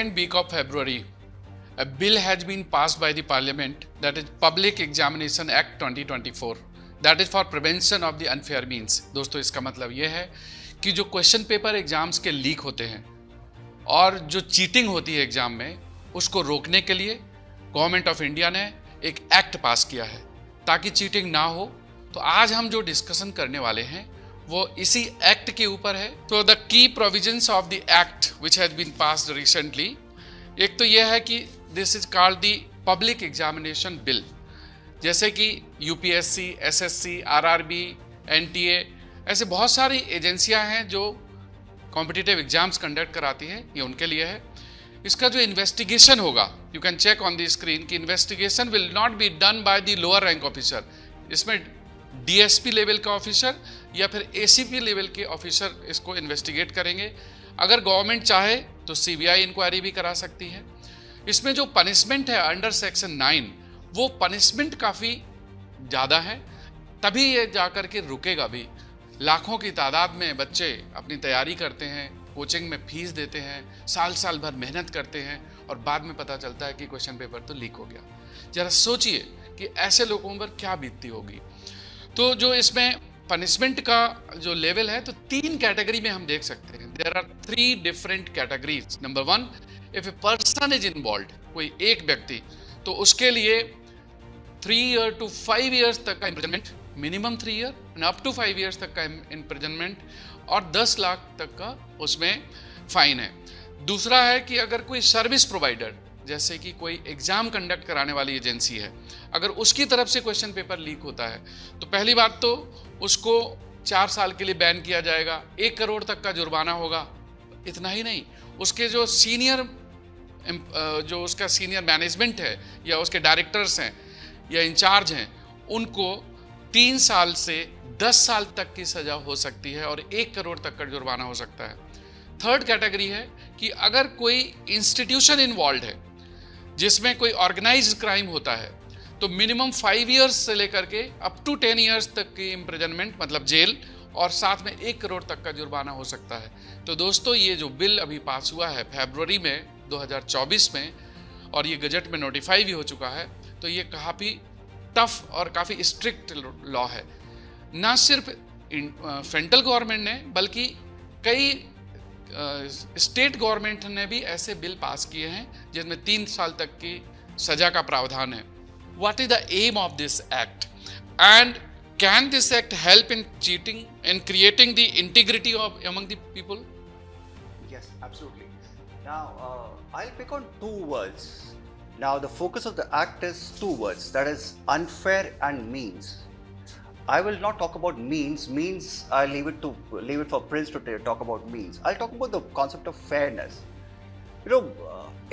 second week of February, a bill has been passed by the Parliament, that is Public Examination Act 2024, that is for prevention of the unfair means। दोस्तों इसका मतलब ये है कि जो question paper exams के leak होते हैं और जो चीटिंग होती है एग्जाम में, उसको रोकने के लिए गवर्नमेंट ऑफ इंडिया ने एक एक्ट पास किया है ताकि चीटिंग ना हो। तो आज हम जो डिस्कशन करने वाले हैं वो इसी एक्ट के ऊपर है। तो the key provisions of the act which has been passed recently, एक तो यह है कि this is called the public examination bill. जैसे कि यूपीएससी, एसएससी, आरआरबी, एनटीए, ऐसे बहुत सारी एजेंसियां हैं जो कॉम्पिटिटिव एग्जाम्स कंडक्ट कराती हैं, ये उनके लिए है। इसका जो इन्वेस्टिगेशन होगा, you can check on the screen कि investigation will not be done by the lower rank officer. इसमें डीएसपी लेवल का ऑफिसर या फिर एसीपी लेवल के ऑफिसर इसको इन्वेस्टिगेट करेंगे। अगर गवर्नमेंट चाहे तो सीबीआई इंक्वायरी भी करा सकती है। इसमें जो पनिशमेंट है अंडर सेक्शन 9, वो पनिशमेंट काफ़ी ज़्यादा है, तभी ये जाकर के रुकेगा भी। लाखों की तादाद में बच्चे अपनी तैयारी करते हैं, कोचिंग में फीस देते हैं, साल साल भर मेहनत करते हैं और बाद में पता चलता है कि क्वेश्चन पेपर तो लीक हो गया। जरा सोचिए कि ऐसे लोगों पर क्या बीतती होगी। तो जो इसमें पनिशमेंट का जो लेवल है, तो 3 कैटेगरी में हम देख सकते हैं। There are 3 different categories. Number 1, if a person is involved, कोई एक व्यक्ति, तो उसके लिए 3 ईयर टू 5 ईयर्स तक का imprisonment, minimum 3 year and up to 5 years तक का इम्प्रिजनमेंट और 10 लाख तक का उसमें फाइन है। दूसरा है कि अगर कोई सर्विस प्रोवाइडर, जैसे कि कोई एग्जाम कंडक्ट कराने वाली एजेंसी है, अगर उसकी तरफ से क्वेश्चन पेपर लीक होता है तो पहली बात तो उसको 4 साल के लिए बैन किया जाएगा, 1 करोड़ तक का जुर्माना होगा। इतना ही नहीं, उसके जो उसका सीनियर मैनेजमेंट है या उसके डायरेक्टर्स हैं या इंचार्ज हैं, उनको 3 साल से 10 साल तक की सजा हो सकती है और 1 करोड़ तक का जुर्माना हो सकता है। थर्ड कैटेगरी है कि अगर कोई इंस्टीट्यूशन इन्वॉल्व है जिसमें कोई ऑर्गेनाइज्ड क्राइम होता है, तो मिनिमम 5 ईयर्स से लेकर के अप टू 10 ईयर्स तक की इम्प्रिजनमेंट, मतलब जेल, और साथ में 1 करोड़ तक का जुर्माना हो सकता है। तो दोस्तों ये जो बिल अभी पास हुआ है फरवरी में 2024 में, और ये गजट में नोटिफाई भी हो चुका है, तो ये काफ़ी टफ और काफ़ी स्ट्रिक्ट लॉ है। ना सिर्फ सेंट्रल गवर्नमेंट ने, बल्कि कई स्टेट गवर्नमेंट ने भी ऐसे बिल पास किए हैं जिसमें 3 साल तक की सजा का प्रावधान है। What is the aim of this act? And can this act help in cheating and creating the integrity among the people? Yes, absolutely. Now, I'll pick on 2 words. Now, the focus of the act is 2 words, that is unfair and means. I will not talk about means. I'll leave it for Prince to talk about means. I'll talk about the concept of fairness.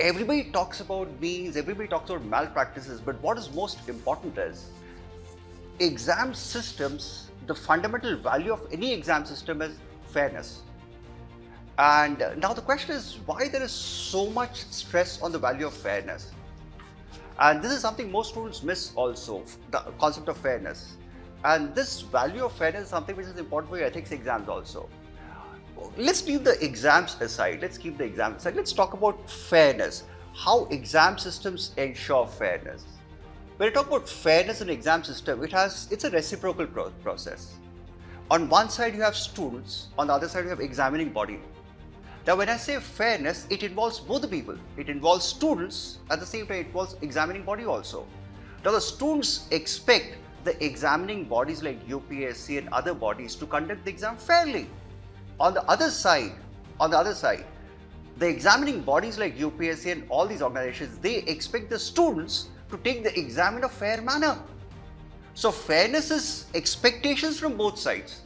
Everybody talks about means, everybody talks about malpractices, but what is most important is exam systems. The fundamental value of any exam system is fairness. And now the question is why there is so much stress on the value of fairness. And this is something most students miss also, the concept of fairness. And this value of fairness is something which is important for your ethics exams also. Let's leave the exams aside. Let's keep the exams aside. Let's talk about fairness. How exam systems ensure fairness. When I talk about fairness in exam system, it's a reciprocal process. On one side you have students, on the other side you have examining body. Now when I say fairness, it involves both the people. It involves students, at the same time it involves examining body also. Now the students expect the examining bodies like UPSC and other bodies to conduct the exam fairly. On the other side, the examining bodies like UPSC and all these organizations, they expect the students to take the exam in a fair manner. So fairness is expectations from both sides.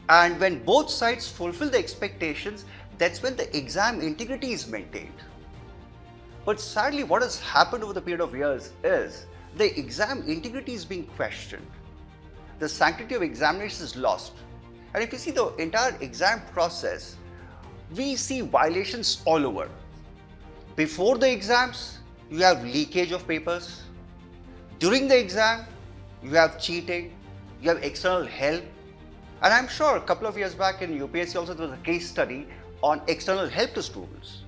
And when both sides fulfill the expectations, that's when the exam integrity is maintained. But sadly, what has happened over the period of years is the exam integrity is being questioned. The sanctity of examination is lost. And if you see the entire exam process, we see violations all over. Before the exams, you have leakage of papers. During the exam, you have cheating, you have external help. And I'm sure a couple of years back in UPSC also there was a case study on external help to students.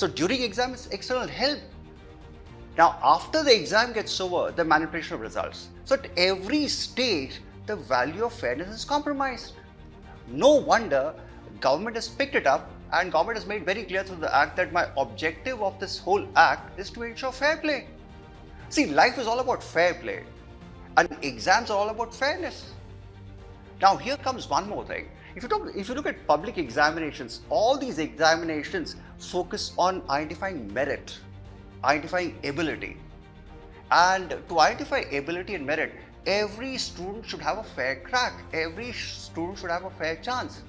So during exam, it's external help. Now, after the exam gets over, the manipulation of results. So at every stage, the value of fairness is compromised. No wonder government has picked it up, and government has made very clear through the act that my objective of this whole act is to ensure fair play. See, life is all about fair play, and exams are all about fairness. Now, here comes one more thing. If you look at public examinations, all these examinations focus on identifying merit, identifying ability. And to identify ability and merit, every student should have a fair crack. Every student should have a fair chance.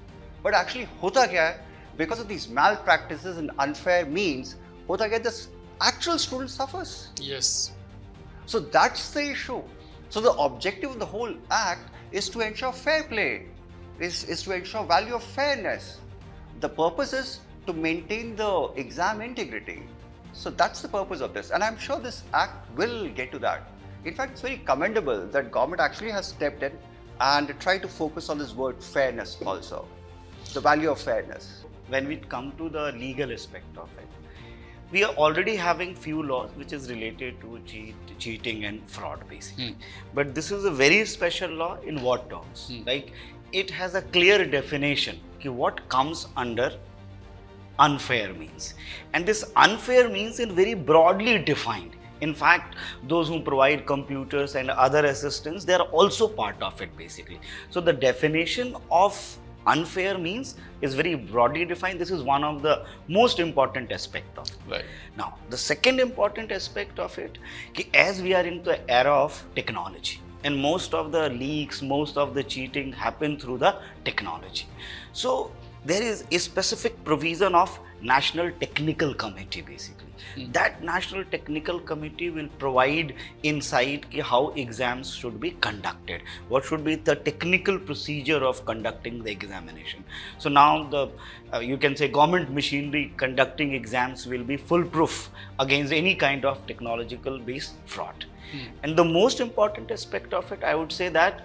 But actually, hota kya hai? Because of these malpractices and unfair means, hota kya hai? The actual student suffers. Yes. So that's the issue. So the objective of the whole act is to ensure fair play, is to ensure value of fairness. The purpose is to maintain the exam integrity. So that's the purpose of this, and I'm sure this act will get to that. In fact, it's very commendable that government actually has stepped in and tried to focus on this word fairness also, the value of fairness. When we come to the legal aspect of it, we are already having few laws which is related to cheating and fraud basically. But this is a very special law in what terms? Like it has a clear definition ki what comes under unfair means. And this unfair means is very broadly defined. In fact, those who provide computers and other assistance, they are also part of it basically. So the definition of unfair means is very broadly defined. This is one of the most important aspect of it. Right. Now, the second important aspect of it, as we are in the era of technology, and most of the leaks, most of the cheating happen through the technology. So there is a specific provision of National Technical Committee basically. That National Technical Committee will provide insight how exams should be conducted, what should be the technical procedure of conducting the examination. So now the you can say government machinery conducting exams will be foolproof against any kind of technological based fraud. And the most important aspect of it, I would say that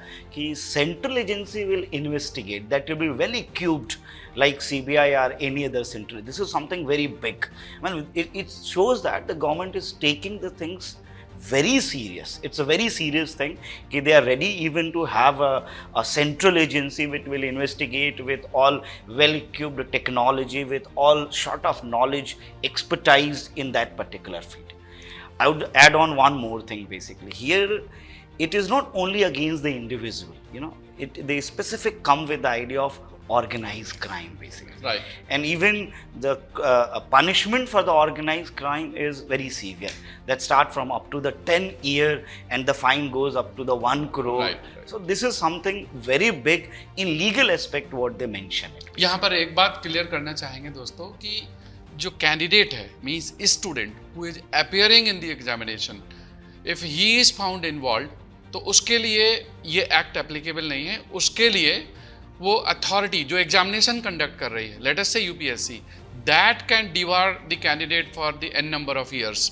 central agency will investigate, that will be well equipped like CBI or any other central. This is something very big. I mean, it shows that the government is taking the things very serious. It's a very serious thing. They are ready even to have a central agency which will investigate with all well-equipped technology, with all sort of knowledge, expertise in that particular field. I would add on one more thing basically. Here, it is not only against the individual, they specific come with the idea of organized crime basically. Right. And even the punishment for the organized crime is very severe. That start from up to the 10-year and the fine goes up to the 1 crore. Right. So this is something very big in legal aspect what they mention it. यहाँ पर एक बात clear करना चाहेंगे दोस्तों कि जो candidate है means student who is appearing in the examination, if he is found involve, तो उसके लिए ये एक्ट एप्लीकेबल नहीं है. उसके लिए वो अथॉरिटी जो एग्जामिनेशन कंडक्ट कर रही है, लेट अस से UPSC, that can debar the candidate for the n number of years.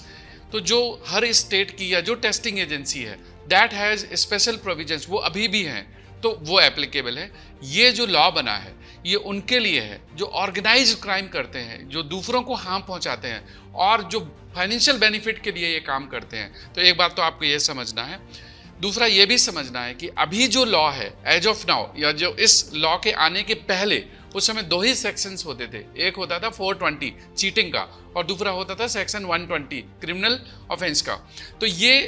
तो जो हर स्टेट की या जो टेस्टिंग एजेंसी है दैट हैज़ स्पेशल प्रोविजंस, वो अभी भी हैं, तो वो एप्लीकेबल है. ये जो लॉ बना है ये उनके लिए है जो ऑर्गेनाइज्ड क्राइम करते हैं, जो दूसरों को हार्म पहुंचाते हैं और जो फाइनेंशियल बेनिफिट के लिए ये काम करते हैं. तो एक बात तो आपको ये समझना है. दूसरा ये भी समझना है कि अभी जो लॉ है एज ऑफ नाउ, या जो इस लॉ के आने के पहले, उस समय 2 ही सेक्शंस होते थे. एक होता था 420 चीटिंग का और दूसरा होता था सेक्शन 120 क्रिमिनल ऑफेंस का. तो ये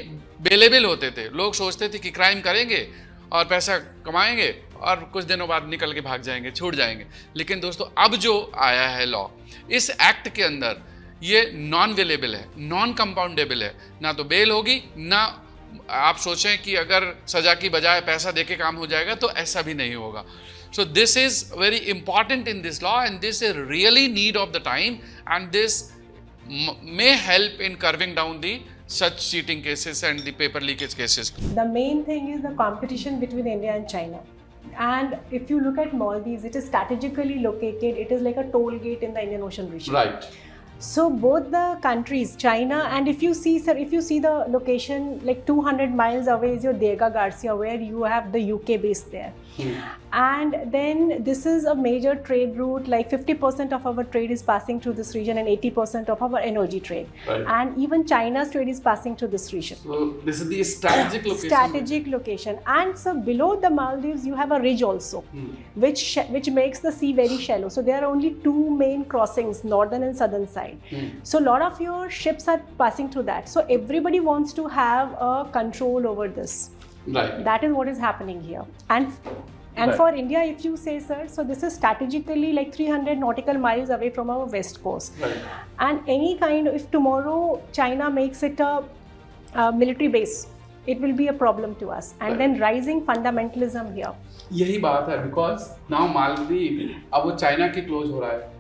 बेलेबल होते थे. लोग सोचते थे कि क्राइम करेंगे और पैसा कमाएंगे और कुछ दिनों बाद निकल के भाग जाएंगे, छूट जाएंगे. लेकिन दोस्तों अब जो आया है लॉ, इस एक्ट के अंदर ये नॉन वेलेबल है, नॉन कंपाउंडेबल है. ना तो बेल होगी, ना आप सोचें कि अगर सजा की बजाय पैसा देके काम हो जाएगा, तो ऐसा भी नहीं होगा. So this is very important in this law, and this is really need of the time, and this may help in curving down the such cheating cases and the paper leakage cases. The main thing is the competition between India and China. And if you look at Maldives, it is strategically located. It is like a toll gate in the Indian Ocean region. Right. So both the countries, China, and if you see, sir, if you see the location, like 200 miles away is your Dega Garcia, where you have the UK base there. And then this is a major trade route, like 50% of our trade is passing through this region and 80% of our energy trade. Right. And even China's trade is passing through this region. So this is the strategic location. Strategic location. And so below the Maldives, you have a ridge also, which makes the sea very shallow. So there are only two main crossings, northern and southern side. So a lot of your ships are passing through that. So everybody wants to have a control over this. Right. That is what is happening here. And Right. for India, if you say, sir, so this is strategically like 300 nautical miles away from our west coast. Right. And any kind of, if tomorrow China makes it a military base, it will be a problem to us. And Right. then rising fundamentalism here. यही बात है, because now Maldives अब वो China के close हो रहा है,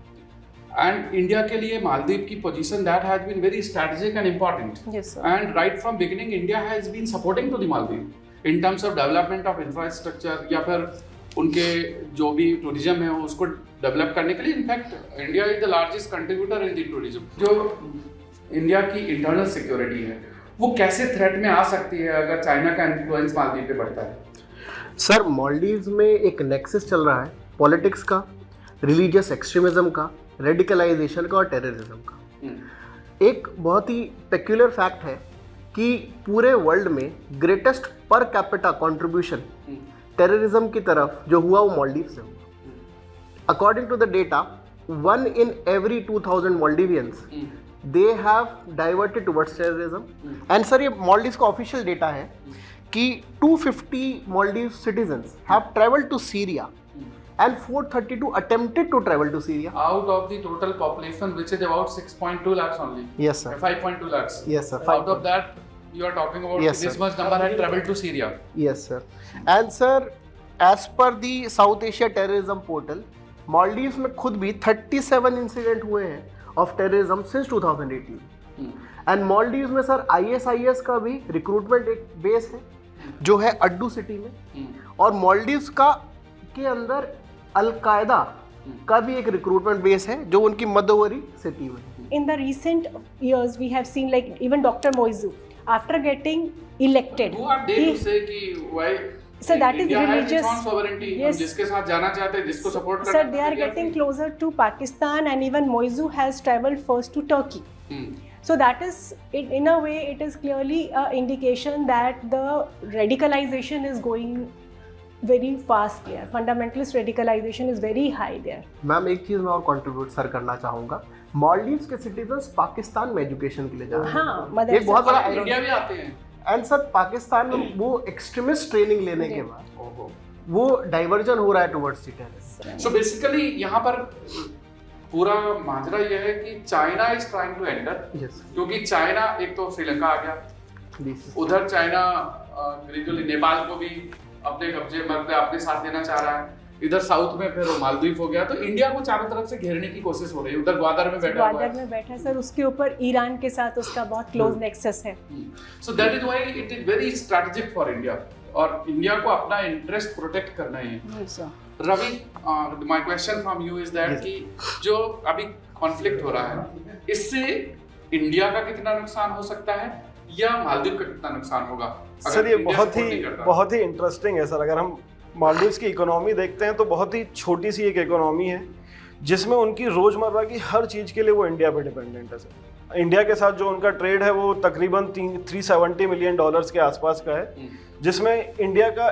and India के लिए मालदीव की position that has been very strategic and important. Yes, sir. And right from beginning India has been supporting to the Maldives in terms of development of infrastructure या फिर उनके जो भी टूरिज्म है उसको डेवलप करने के लिए. In fact India is the largest contributor in the tourism. जो इंडिया की इंटरनल सिक्योरिटी है वो कैसे थ्रेट में आ सकती है अगर चाइना का इन्फ्लुएंस मालदीव पे बढ़ता है? सर, मालदीव्स में एक नेक्सस चल रहा है पॉलिटिक्स का, रिलीजियस एक्सट्रीमिज्म का, रेडिकलाइजेशन का और टेररिज्म का. एक बहुत ही पेक्यूलर फैक्ट है कि पूरे वर्ल्ड में greatest per capita contribution terrorism की तरफ जो हुआ वो मालदीव से हुआ. According to the data, 1 in every 2000 Maldivians they have diverted towards terrorism. And sir ये मालदीव्स का ऑफिशियल डेटा है कि 250 Maldives citizens have traveled to Syria and 432 attempted to travel to Syria. Out of the total population, which is about 6.2 lakhs only. Yes, sir. 5.2 lakhs. Yes, sir. Out of that, you are talking about Yes, this sir. much number had traveled to Syria. Yes, sir. And sir, as per the South Asia Terrorism Portal, Maldives में खुद भी 37 incident हुए हैं of terrorism since 2018. And Maldives में sir ISIS का भी recruitment एक base है जो है अड्डू सिटी में. और मालदीव्स का के अंदर अल-कायदा का भी एक रिक्रूटमेंट बेस है जो उनकी मदोवरी सिटी में. In the recent years, we have seen like even Dr. Moizu, after getting elected, Who are they to say कि why? So that is India has religious. its own sovereignty. हम Yes. जिसके साथ जाना चाहते हैं, जिसको support करना Sir, चाहते they are getting closer to Pakistan, and even Moizu has traveled first to Turkey. So that is, in a way, it is clearly an indication that the radicalization is going very fast there. Fundamentalist radicalization is very high there. Ma'am एक चीज़ मैं और contribute sir करना चाहूँगा. मालदीव्स के citizens Pakistan में education के लिए जा रहे हैं. हाँ, मदरसा. एक बहुत बड़ा इंडिया भी आते हैं. एंड सर पाकिस्तान में वो एक्सट्रीमिस्ट ट्रेनिंग लेने के बाद वो डाइवर्जन हो रहा है towards the terrorism. So basically यहाँ पर पूरा माजरा यह है कि China is trying to enter. Yes. क्योंकि चाइना एक तो श्रीलंका आ गया, उधर चाइना ग्रेजुअली नेपाल को भी अपने कब्जे में अपने साथ लेना चाह रहा है, इधर साउथ में फिर मालदीव हो गया. तो इंडिया को चारों तरफ से घेरने की कोशिश हो रही है. उधर ग्वादर में बैठा हुआ ग्वादर है. में बैठा सर, उसके ऊपर ईरान के साथ उसका बहुत क्लोज नेक्सस है. So that is why it is very strategic for India, और इंडिया को अपना इंटरेस्ट प्रोटेक्ट करना है. Ravi, my question from you is that कि जो अभी कॉन्फ्लिक्ट हो रहा है, इससे इंडिया का कितना नुकसान हो सकता है या मालदीव का कितना नुकसान होगा? सर ये बहुत ही इंटरेस्टिंग है सर. अगर हम मालदीव्स की इकोनॉमी देखते हैं तो बहुत ही छोटी सी एक इकोनॉमी है जिसमें उनकी रोज़मर्रा की हर चीज़ के लिए वो इंडिया पे डिपेंडेंट है सर. इंडिया के साथ जो उनका ट्रेड है वो तकरीबन $370 मिलियन के आसपास का है, जिसमें इंडिया का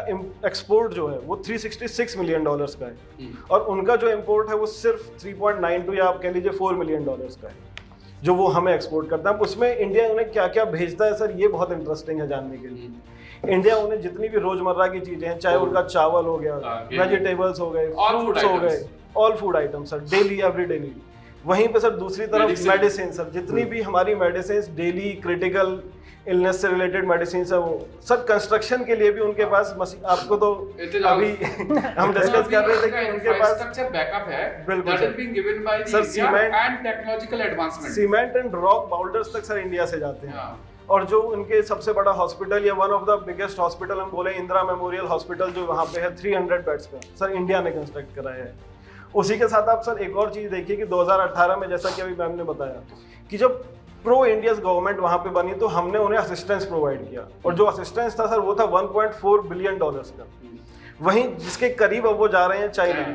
एक्सपोर्ट जो है वो $366 मिलियन का है, और उनका जो इंपोर्ट है वो सिर्फ 3.92 या आप कह लीजिए $4 मिलियन का है जो वो हमें एक्सपोर्ट करता है. उसमें इंडिया उन्हें क्या क्या भेजता है सर, ये बहुत इंटरेस्टिंग है जानने के लिए. इंडिया उन्हें जितनी भी रोजमर्रा की चीजें हैं, चाहे उनका चावल हो गया, वेजिटेबल्स हो गए, फ्रूट्स हो गए, all food item sir, daily everyday need. वहीं पे सर दूसरी तरफ मेडिसिन सर, जितनी भी हमारी मेडिसिन डेली क्रिटिकल इलनेस से रिलेटेड मेडिसिन है वो सर, कंस्ट्रक्शन के लिए भी उनके पास आपको तो अभी हम डिस्कस कर रहे थे कि उनके पास स्ट्रक्चर बैकअप है. बिल्कुल that is being given by the cement and technological advancement. Cement and rock boulders तक सर इंडिया से जाते हैं. और जो उनके सबसे बड़ा हॉस्पिटल या one of the biggest hospital हम बोले इंदिरा मेमोरियल हॉस्पिटल जो वहाँ पे है 300 बेड्स का, सर इंडिया ने कंस्ट्रक्ट कराया है. उसी के साथ आप सर एक और चीज़ देखिए कि 2018 में जैसा कि अभी मैम ने बताया कि जब प्रो इंडियस गवर्नमेंट वहाँ पे बनी तो हमने उन्हें असिस्टेंस प्रोवाइड किया, और जो असिस्टेंस था सर वो था $1.4 बिलियन का। वहीं जिसके करीब अब वो जा रहे हैं चाइना,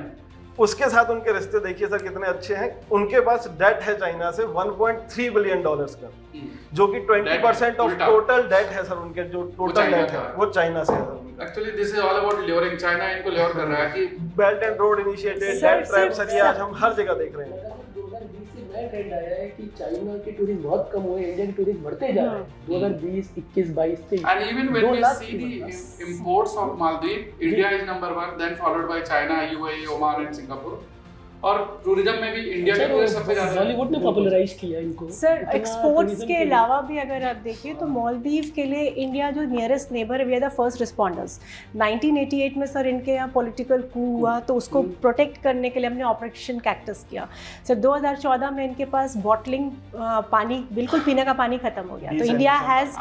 उसके साथ उनके रिश्ते देखिए सर कितने अच्छे हैं। उनके पास डेट है चाइना से $1.3 बिलियन का, जो कि 20% ऑफ टोटल डेट है सर। उनके जो टोटल डेट है वो चाइना से है sir. Actually this is all about luring, China इनको ल्योर कर रहा है कि belt and road initiative, debt trap sir, ये आज हम हर जगह देख रहे हैं। 2020 से नया ट्रेंड आया है कि चाइना के टूरिस्ट बहुत कम हुए, इंडिया के टूरिस्ट बढ़ते जा रहे हैं। 2020, 21, 22 से and even when we see the imports of Maldives, India is number 1, then followed by China, UAE, Oman and Singapore. और टूरिज्म में भी इंडिया के टूरिस्ट सबसे ज्यादा बॉलीवुड ने पॉपुलराइज किया इनको। सर एक्सपोर्ट्स के अलावा भी अगर आप देखिए तो मालदीव के लिए इंडिया जो नियरेस्ट नेबर है, we are the first responders. 1988 में सर इनके यहाँ पॉलिटिकल कू हुआ तो उसको प्रोटेक्ट करने के लिए हमने ऑपरेशन कैक्टस किया। सर 2014 में इनके पास बॉटलिंग पानी, बिल्कुल पीने का पानी खत्म हो गया, तो इंडिया हैज़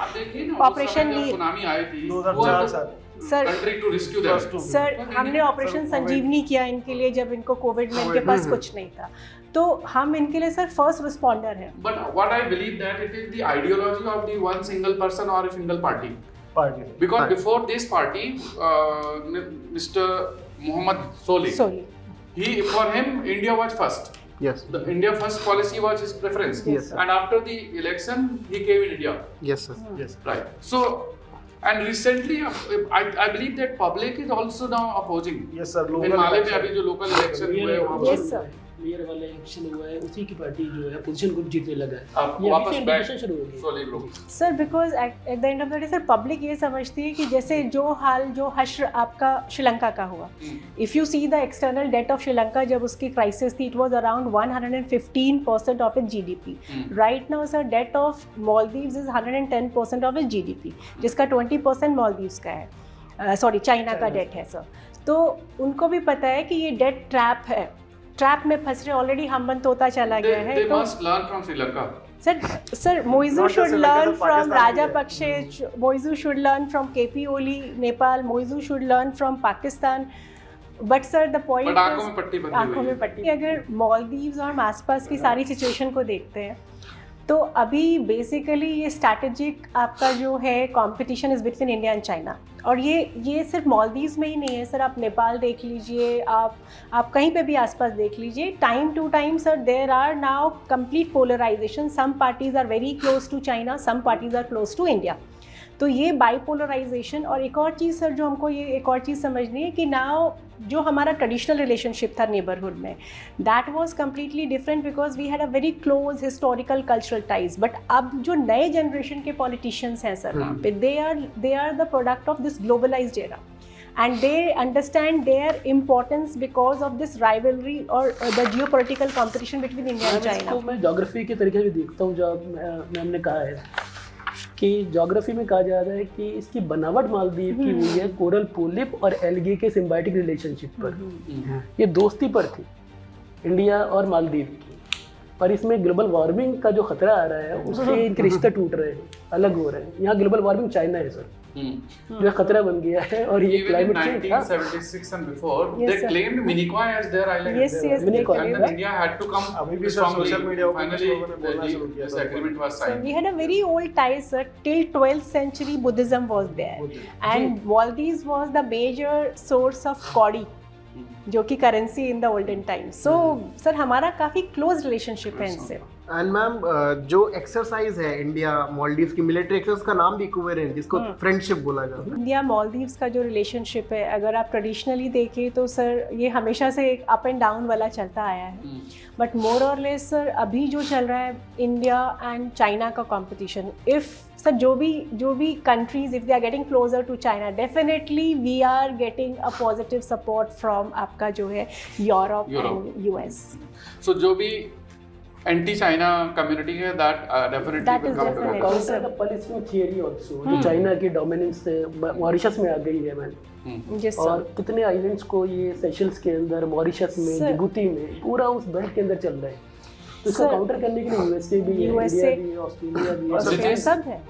ऑपरेशन सुनामी आई थी 2004 sir country to rescue them. Sir हमने ऑपरेशन संजीवनी किया इनके लिए जब इनको कोविड में इनके पास कुछ नहीं था, तो हम इनके लिए सर फर्स्ट रिस्पॉन्डर हैं। But what I believe that it is the ideology of the one single person और a single party, because before this party Mr. Mohammad Solih, he, for him India was first. Yes. The India first policy was his preference. Yes, sir. And after the election he came in India. Yes sir. Yes. Right. So and recently I believe that public is also now opposing. Yes sir. In Malé में अभी जो local election हुए वहाँ पर Yes sir. Mayor वाला election हुआ है, उसी की पार्टी जो है पोजीशन ग्रुप जीतने लगा है। आप ये वापस अभी से बैक इंडिकेशन शुरू हो गई। Solih group. Sir because at the end of the day sir public ये समझती है कि जैसे जो हाल जो हश्र आपका श्रीलंका का हुआ, if you see the external debt of Sri Lanka जब उसकी क्राइसिस थी, it was around 115% of its GDP. Right now sir debt of Maldives is 110% of its GDP, जिसका 20% मालदीव्स का है, सॉरी चाइना का डेट है सर। तो उनको भी पता है कि ये डेट ट्रैप है, ट्रैप में फंस रहे, ऑलरेडी हमबंद तोता चला गया है। They तो must learn from Sri Lanka. Sir Muizzu Not should just Sri Lanka, learn तो फ्रॉम पाकिस्तान राजा भी है। पक्षे, Muizzu should learn from KP Oli Nepal, Muizzu should learn from Pakistan. But sir the point, But आंखों में पट्टी बंधी हुई आंखों है। में पट्टी। अगर मालदीव्स और आसपास की सारी सिचुएशन को देखते हैं तो अभी बेसिकली ये स्ट्रैटेजिक आपका जो है competition is between India and China. और ये सिर्फ मालदीव्स में ही नहीं है सर, आप नेपाल देख लीजिए, आप कहीं पे भी आसपास देख लीजिए। Time to time sir there are now complete polarisation, some parties are very close to China, some parties are close to India. तो ये बाइपोलराइजेशन। और एक और चीज़ सर जो हमको ये एक और चीज़ समझनी है कि नाउ जो हमारा ट्रेडिशनल रिलेशनशिप था नेबरहुड में, that was completely different because we had a very close historical cultural ties. But अब जो नए जनरेशन के पॉलिटिशियंस हैं सर वहाँ पे, they are the product of this globalised era and they understand their importance because of this rivalry or the geopolitical competition between India and China. इसको मैं geography के तरीके से देखता हूँ। जो मैम ने कहा है कि ज्योग्राफी में कहा जाता है कि इसकी बनावट मालदीव की हुई है कोरल पोलिप और एल्गे के सिम्बायोटिक रिलेशनशिप पर। ये दोस्ती पर थी इंडिया और मालदीव की, पर इसमें ग्लोबल वार्मिंग का जो खतरा आ रहा है उससे इनके रिश्ते टूट रहे हैं, अलग हो रहे हैं। यहाँ ग्लोबल वार्मिंग चाइना है सर जो खतरा बन गया है, और ये Even in क्लाइमेट चेंज था। 1976 and before, Yes, they sir. claimed Minicoy as their island. Yes, yes, they Minicoy. And claimed. then India had to come अभी भी सर strongly. सोशल मीडिया पर Finally, लोगों ने बोलना शुरू किया this था। agreement was So signed. we had a very old tie, sir. Till 12th century, Buddhism was there, and Maldives was the major source of kauri, जो कि currency in the olden time. So sir हमारा काफ़ी close relationship है इनसे। And ma'am जो exercise है India Maldives की military exercise का नाम भी इक्विवेलेंट, जिसको फ्रेंडशिप बोला जाता है। इंडिया मालदीव्स का जो रिलेशनशिप है, अगर आप ट्रेडिशनली देखें तो सर ये हमेशा से एक अप एंड डाउन वाला चलता आया है। बट मोर और लेस सर अभी जो चल रहा है इंडिया एंड चाइना का कंपटीशन, इफ़ सर जो भी countries if they are getting closer to China, definitely we are getting a positive support from आपका जो है यूरोप एंड यूएस। So जो भी एंटी चाइना कम्युनिटी है that definitely That will is come definitely. together. Counter the policy theory also जो China की dominance से Mauritius में आ गई है मैम। जिस और कितने आइलैंड्स को ये सेशल्स के अंदर, मॉरिशस में, Sir. जिबूती में, पूरा उस बेल्ट के अंदर चल रहा है। तो इसको Sir. काउंटर करने के लिए यूएसए भी है, USA इंडिया भी है, ऑस्ट्रेलिया भी है। और सब है।